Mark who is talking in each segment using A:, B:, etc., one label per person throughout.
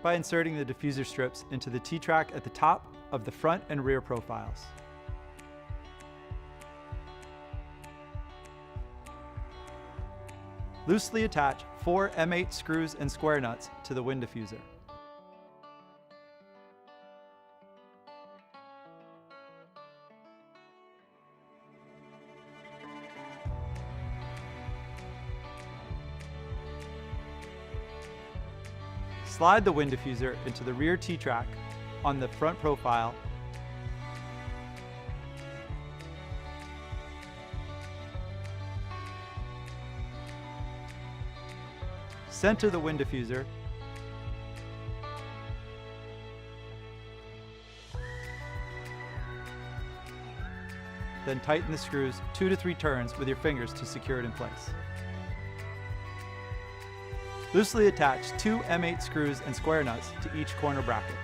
A: by inserting the diffuser strips into the T-track at the top of the front and rear profiles. Loosely attach 4 M8 screws and square nuts to the wind diffuser. Slide the wind diffuser into the rear T-track on the front profile. Center the wind diffuser. Then tighten the screws 2 to 3 turns with your fingers to secure it in place. Loosely attach 2 M8 screws and square nuts to each corner bracket.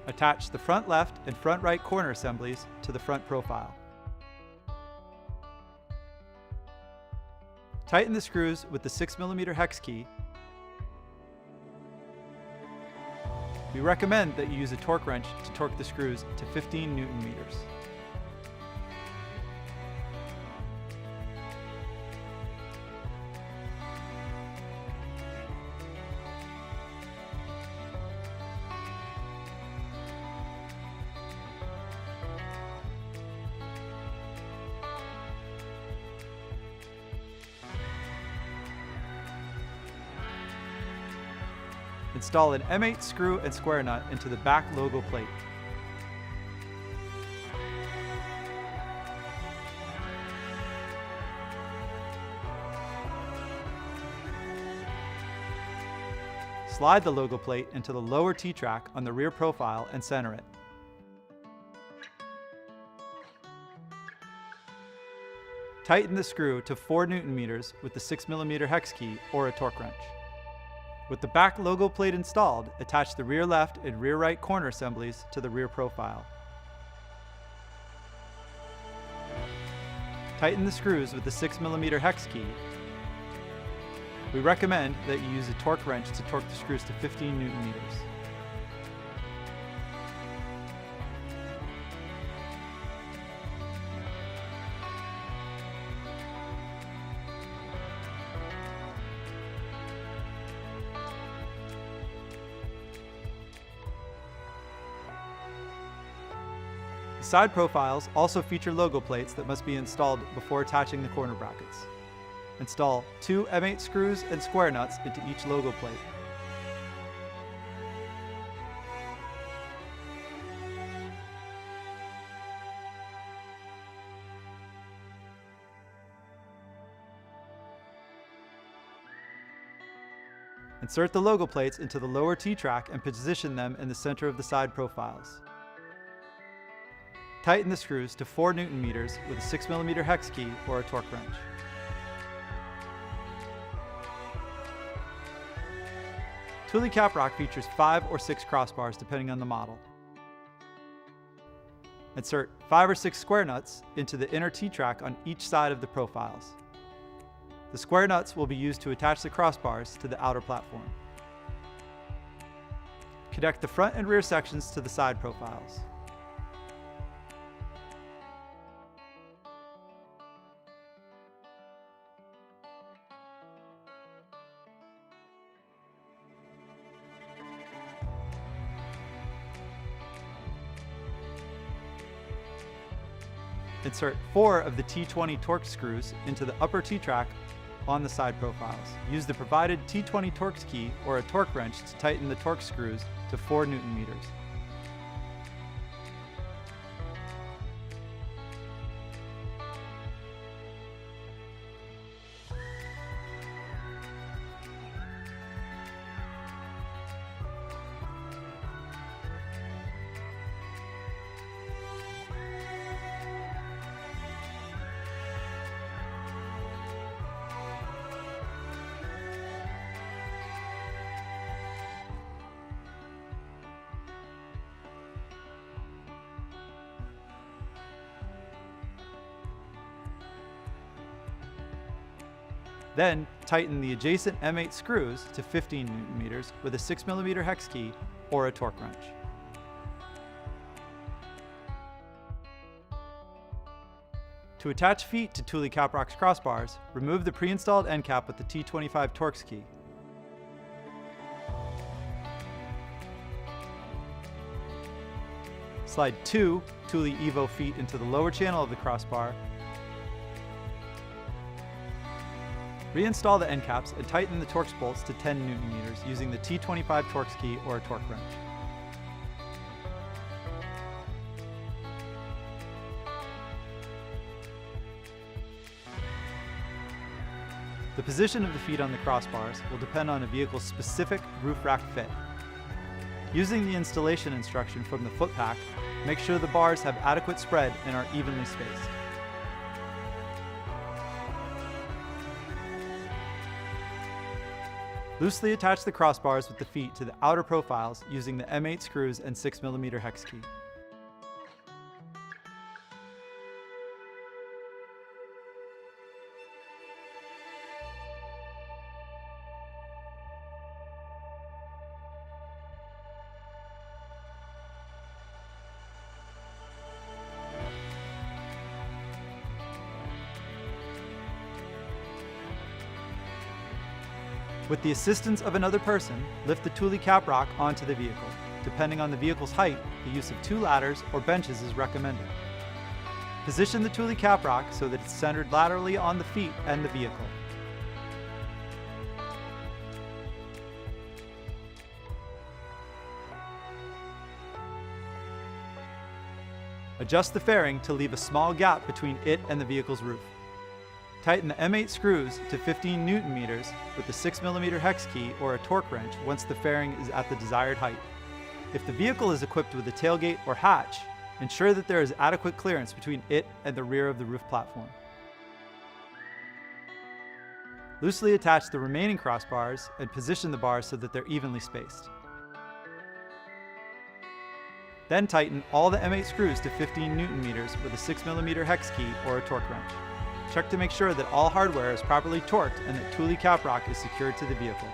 A: Attach the front left and front right corner assemblies to the front profile. Tighten the screws with the 6mm hex key. We recommend that you use a torque wrench to torque the screws to 15 Newton-meters. Install an M8 screw and square nut into the back logo plate. Slide the logo plate into the lower T-track on the rear profile and center it. Tighten the screw to 4 Newton-meters with the 6mm hex key or a torque wrench. With the back logo plate installed, attach the rear left and rear right corner assemblies to the rear profile. Tighten the screws with the 6mm hex key. We recommend that you use a torque wrench to torque the screws to 15 Newton-meters. The side profiles also feature logo plates that must be installed before attaching the corner brackets. Install 2 M8 screws and square nuts into each logo plate. Insert the logo plates into the lower T-track and position them in the center of the side profiles. Tighten the screws to 4 Newton-meters with a 6mm hex key or a torque wrench. Thule Caprock features 5 or 6 crossbars depending on the model. Insert 5 or 6 square nuts into the inner T-track on each side of the profiles. The square nuts will be used to attach the crossbars to the outer platform. Connect the front and rear sections to the side profiles. Insert 4 of the T20 torque screws into the upper T-track on the side profiles. Use the provided T20 torque key or a torque wrench to tighten the torque screws to 4 Newton-meters. Then tighten the adjacent M8 screws to 15 Newton meters with a 6mm hex key or a torque wrench. To attach feet to Thule Caprock's crossbars, remove the pre-installed end cap with the T25 Torx key. Slide 2 Thule Evo feet into the lower channel of the crossbar. Reinstall the end caps and tighten the Torx bolts to 10 Newton meters using the T25 Torx key or a torque wrench. The position of the feet on the crossbars will depend on a vehicle's specific roof rack fit. Using the installation instruction from the foot pack, make sure the bars have adequate spread and are evenly spaced. Loosely attach the crossbars with the feet to the outer profiles using the M8 screws and 6mm hex key. With the assistance of another person, lift the Thule Caprock onto the vehicle. Depending on the vehicle's height, the use of 2 ladders or benches is recommended. Position the Thule Caprock so that it's centered laterally on the feet and the vehicle. Adjust the fairing to leave a small gap between it and the vehicle's roof. Tighten the M8 screws to 15 Newton meters with the 6mm hex key or a torque wrench once the fairing is at the desired height. If the vehicle is equipped with a tailgate or hatch, ensure that there is adequate clearance between it and the rear of the roof platform. Loosely attach the remaining crossbars and position the bars so that they're evenly spaced. Then tighten all the M8 screws to 15 Newton meters with a 6mm hex key or a torque wrench. Check to make sure that all hardware is properly torqued and that Thule Caprock is secured to the vehicle.